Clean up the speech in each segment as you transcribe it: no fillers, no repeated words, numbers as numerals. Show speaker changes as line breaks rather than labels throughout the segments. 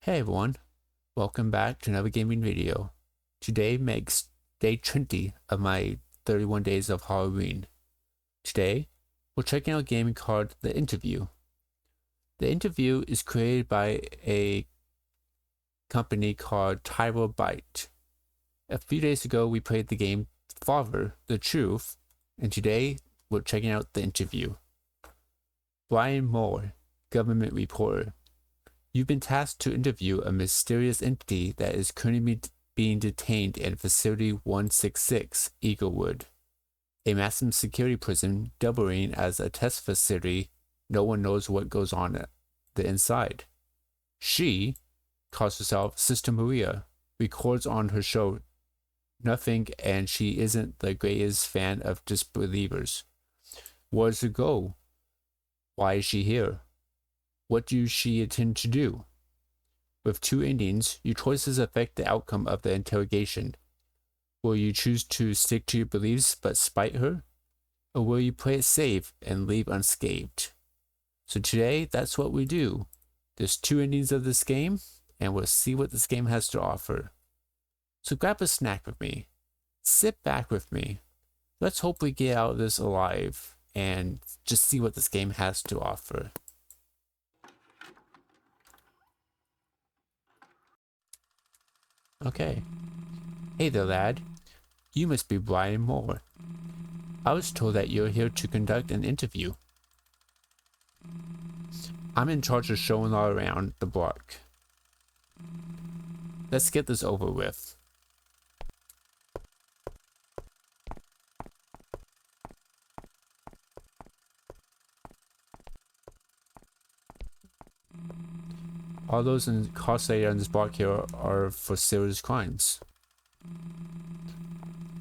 Hey everyone, welcome back to another gaming video. Today makes day 20 of my 31 days of Halloween. Today, we're checking out a game called The Interview. The Interview is created by a company called Byte. A few days ago, we played the game Father, the Truth, and today, we're checking out The Interview. Brian Moore, government reporter. You've been tasked to interview a mysterious entity that is currently being detained in Facility 166, Eaglewood, a maximum security prison doubling as a test facility. No one knows what goes on at the inside. She calls herself Sister Maria, records on her show Nothing, and she isn't the greatest fan of disbelievers. Where's her goal? Why is she here? What does she intend to do? With two endings, your choices affect the outcome of the interrogation. Will you choose to stick to your beliefs but spite her? Or will you play it safe and leave unscathed? So today, that's what we do. There's two endings of this game, and we'll see what this game has to offer. So grab a snack with me. Sit back with me. Let's hope we get out of this alive and just see what this game has to offer. Okay. Hey there, lad. You must be Brian Moore. I was told that you're here to conduct an interview. I'm in charge of showing all around the block. Let's get this over with. All those incarcerated on this block here are for serious crimes.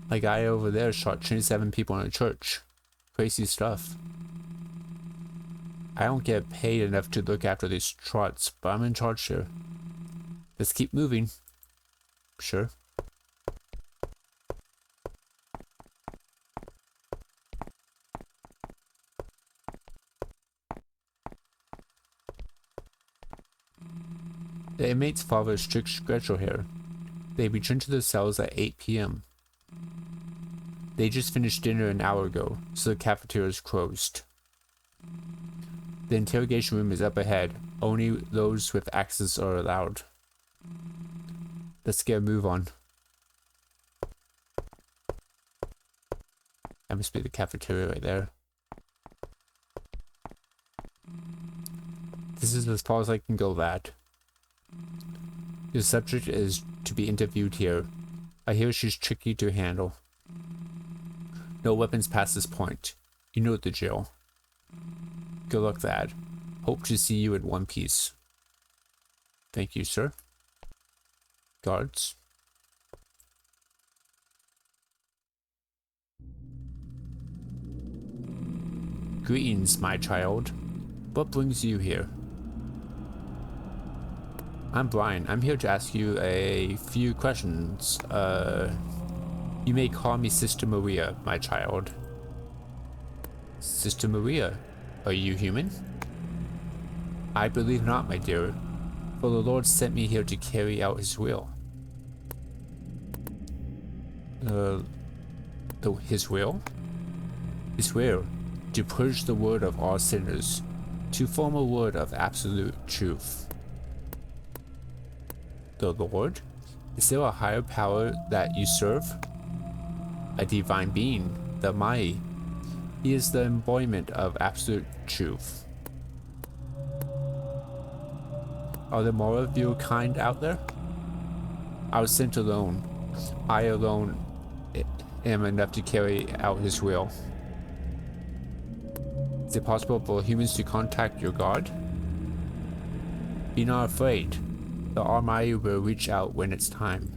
A guy over there shot 27 people in a church. Crazy stuff. I don't get paid enough to look after these trots, but I'm in charge here. Let's keep moving. Sure. The inmates follow a strict schedule here. They return to their cells at 8 p.m. They just finished dinner an hour ago, so the cafeteria is closed. The interrogation room is up ahead. Only those with access are allowed. Let's get a move on. That must be the cafeteria right there. This is as far as I can go, lad. Your subject is to be interviewed here. I hear she's tricky to handle. No weapons past this point. You know the drill. Good luck, lad. Hope to see you in one piece. Thank you, sir. Guards. Greetings, my child. What brings you here? I'm Brian. I'm here to ask you a few questions. You may call me Sister Maria, my child. Sister Maria, are you human? I believe not, my dear, for the Lord sent me here to carry out his will. His will? His will, to purge the word of all sinners, to form a word of absolute truth. The Lord? Is there a higher power that you serve? A divine being, the Almighty. He is the embodiment of absolute truth. Are there more of your kind out there? I was sent alone. I alone am enough to carry out his will. Is it possible for humans to contact your God? Be not afraid. The Almighty will reach out when it's time.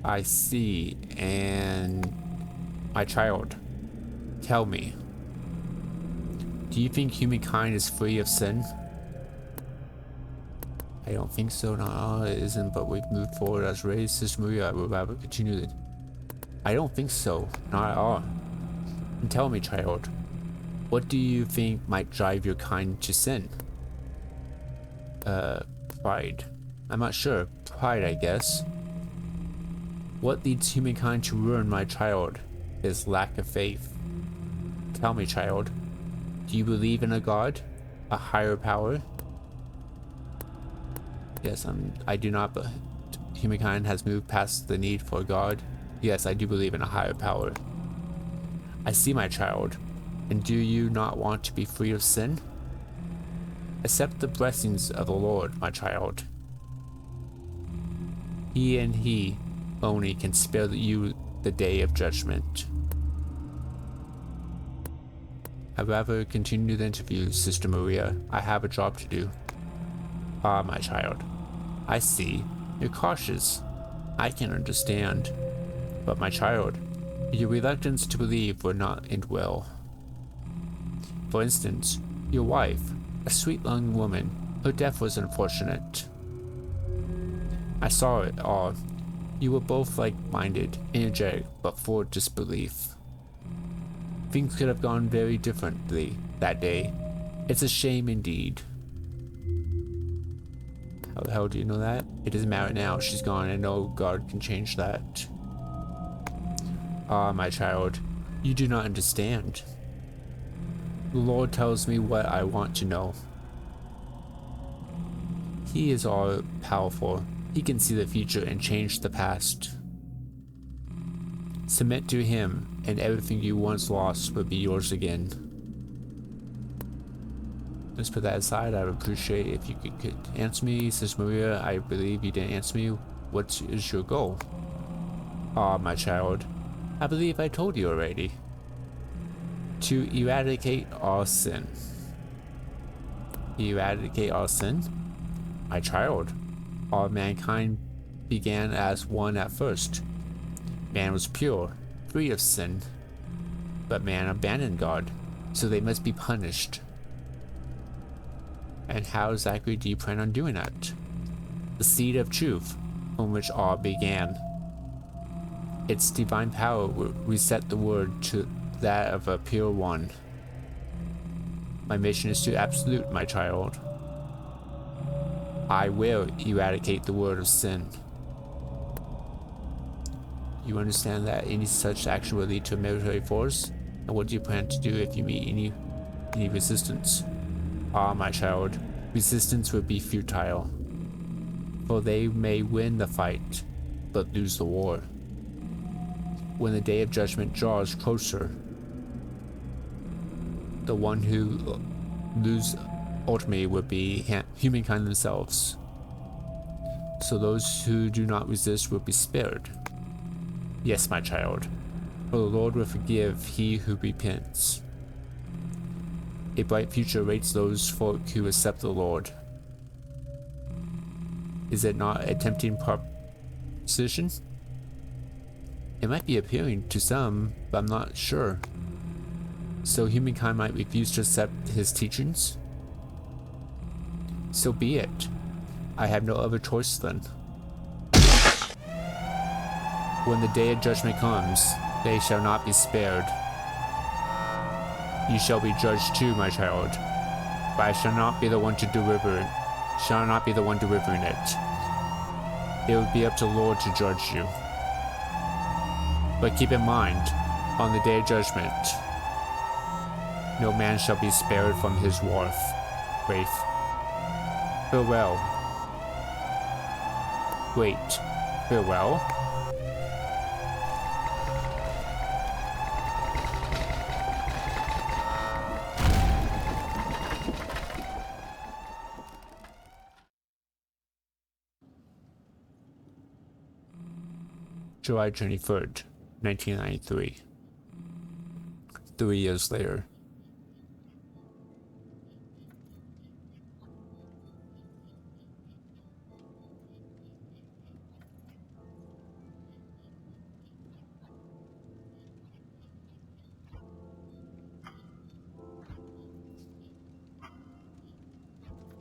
I see. And my child, tell me, do you think humankind is free of sin? I don't think so. No, it isn't, but we've moved forward as raised. Sister Maria, I will rather continue it. I don't think so. Not at all. And tell me, child, what do you think might drive your kind to sin? Pride. I'm not sure. Pride, I guess. What leads humankind to ruin my child is lack of faith. Tell me, child, do you believe in a God? A higher power? Yes, I do not, but humankind has moved past the need for God. Yes, I do believe in a higher power. I see, my child. And do you not want to be free of sin? Accept the blessings of the Lord, my child. He and He only can spare you the day of judgment. I'd rather continue the interview, Sister Maria. I have a job to do. Ah, my child. I see. You're cautious. I can understand. But my child, your reluctance to believe will not end well. For instance, your wife, a sweet young woman, her death was unfortunate. I saw it all. You were both like-minded, energetic, but full of disbelief. Things could have gone very differently that day. It's a shame indeed. How the hell do you know that? It doesn't matter now. She's gone. I know God can change that. Ah, my child, you do not understand. The Lord tells me what I want to know. He is all powerful. He can see the future and change the past. Submit to Him, and everything you once lost will be yours again. Let's put that aside. I would appreciate if you could answer me. Sister Maria, I believe you didn't answer me. What is your goal? Ah, my child, I believe I told you already. To eradicate all sin. Eradicate all sin? My child, all mankind began as one at first. Man was pure, free of sin. But man abandoned God, so they must be punished. And how exactly do you plan on doing that? The seed of truth, from which all began. Its divine power will reset the world to that of a pure one. My mission is to absolute, my child. I will eradicate the world of sin. You understand that any such action will lead to a military force? And what do you plan to do if you meet any resistance? Ah, my child, resistance would be futile. For they may win the fight, but lose the war. When the day of judgment draws closer, the one who lose ultimately would be humankind themselves. So those who do not resist will be spared. Yes, my child, for the Lord will forgive he who repents. A bright future awaits those folk who accept the Lord. Is it not a tempting proposition? It might be appealing to some, but I'm not sure. So humankind might refuse to accept his teachings? So be it. I have no other choice then. When the day of judgment comes, they shall not be spared. You shall be judged too, my child, but I shall not be the one to deliver it. Shall not be the one delivering it. It will be up to the Lord to judge you. But keep in mind, on the day of judgment, no man shall be spared from his wrath. Farewell. Wait, farewell? July 23rd, 1993. 3 years later.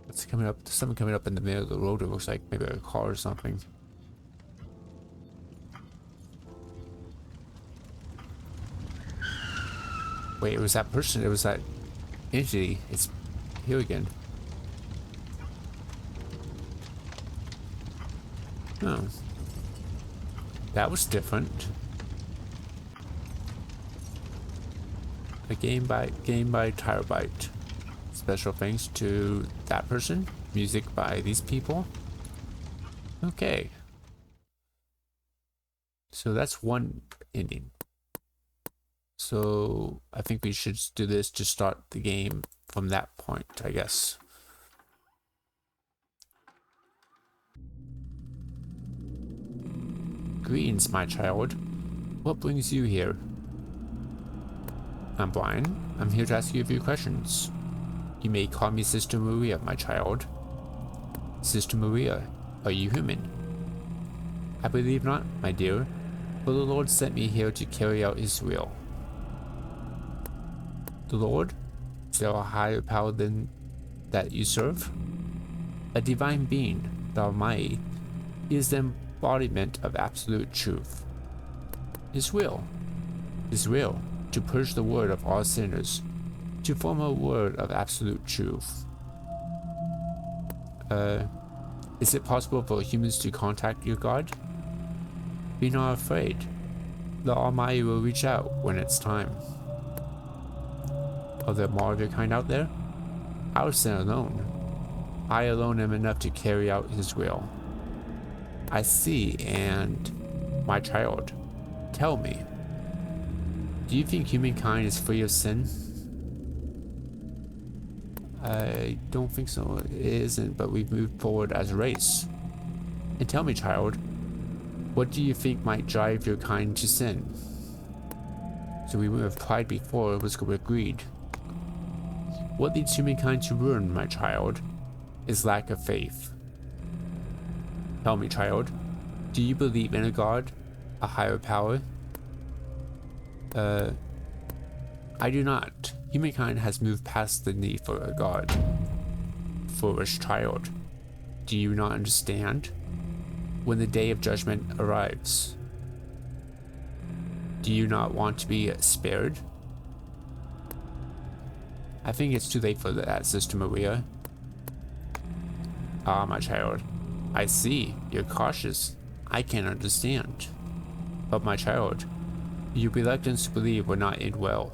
It's coming up, something coming up in the middle of the road. It looks like maybe a car or something. Wait, it was that person, it was that entity. It's here again. Oh. That was different. A game by Terabyte. Special thanks to that person. Music by these people. Okay. So that's one ending. So I think we should do this to start the game from that point, I guess. Greetings, my child. What brings you here? I'm Brian. I'm here to ask you a few questions. You may call me Sister Maria, my child. Sister Maria, are you human? I believe not, my dear, for the Lord sent me here to carry out his will. The Lord? Is there a higher power than that you serve? A divine being, the Almighty, is the embodiment of absolute truth. His will to purge the word of all sinners, to form a word of absolute truth. Is it possible for humans to contact your God? Be not afraid. The Almighty will reach out when it's time. Are there more of your kind out there? I was sent alone. I alone am enough to carry out his will. I see, and my child, tell me, do you think humankind is free of sin? I don't think so. It isn't, but we've moved forward as a race. And tell me, child, what do you think might drive your kind to sin? So we replied before, it was agreed. What leads humankind to ruin, my child, is lack of faith. Tell me, child, do you believe in a God, a higher power? I do not. Humankind has moved past the need for a God. Foolish child, do you not understand? When the day of judgment arrives, do you not want to be spared? I think it's too late for that, Sister Maria. Ah, my child, I see, you're cautious. I can understand. But my child, your reluctance to believe will not end well.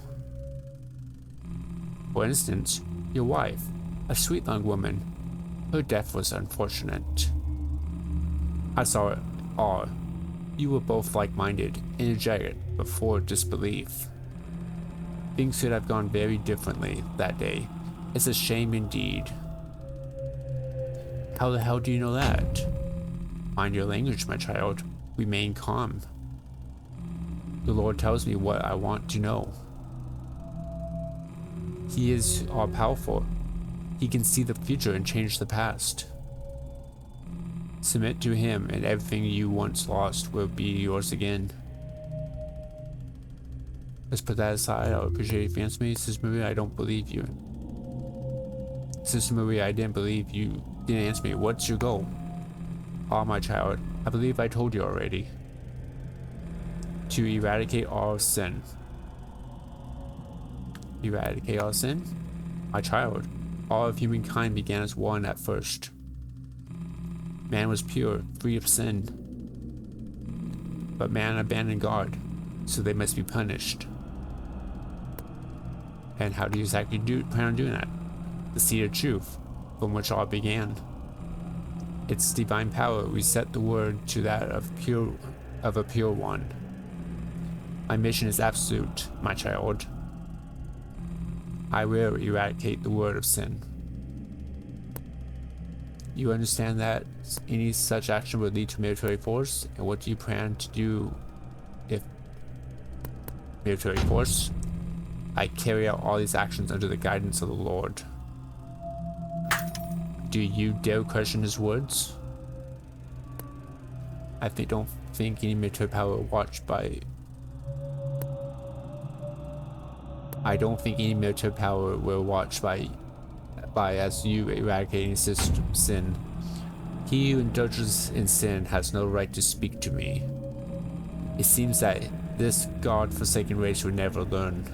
For instance, your wife, a sweet young woman, her death was unfortunate. I saw it all. You were both like-minded, energetic, but full of disbelief. Things could have gone very differently that day. It's a shame indeed. How the hell do you know that? Mind your language, my child. Remain calm. The Lord tells me what I want to know. He is all-powerful. He can see the future and change the past. Submit to him and everything you once lost will be yours again. Let's put that aside. I would appreciate if you answer me. Sister Maria, I don't believe you. Sister Maria, I didn't believe you. Didn't answer me. What's your goal? Ah, my child, I believe I told you already. To eradicate all sin. Eradicate all sin? My child, all of humankind began as one at first. Man was pure, free of sin. But man abandoned God, so they must be punished. And how do you exactly plan on doing that? The seed of truth, from which all began. Its divine power reset the word to that of a pure one. My mission is absolute, my child. I will eradicate the word of sin. You understand that any such action would lead to military force, and what do you plan to do if military force? I carry out all these actions under the guidance of the Lord. Do you dare question his words? I don't think any military power watched by... I don't think any military power will watch by as you eradicating sin. He who indulges in sin has no right to speak to me. It seems that this God-forsaken race will never learn.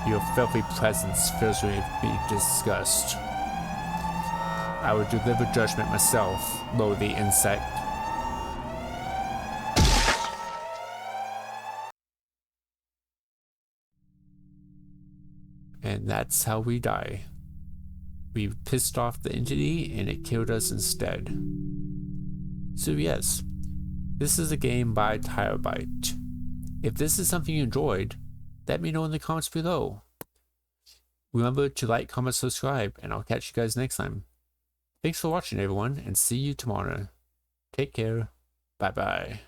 Your filthy presence fills me with disgust. I will deliver judgment myself, lowly insect. And that's how we die. We pissed off the entity and it killed us instead. So yes, this is a game by Terabyte. If this is something you enjoyed, let me know in the comments below. Remember to like, comment, subscribe, and I'll catch you guys next time. Thanks for watching everyone, and see you tomorrow. Take care. Bye bye.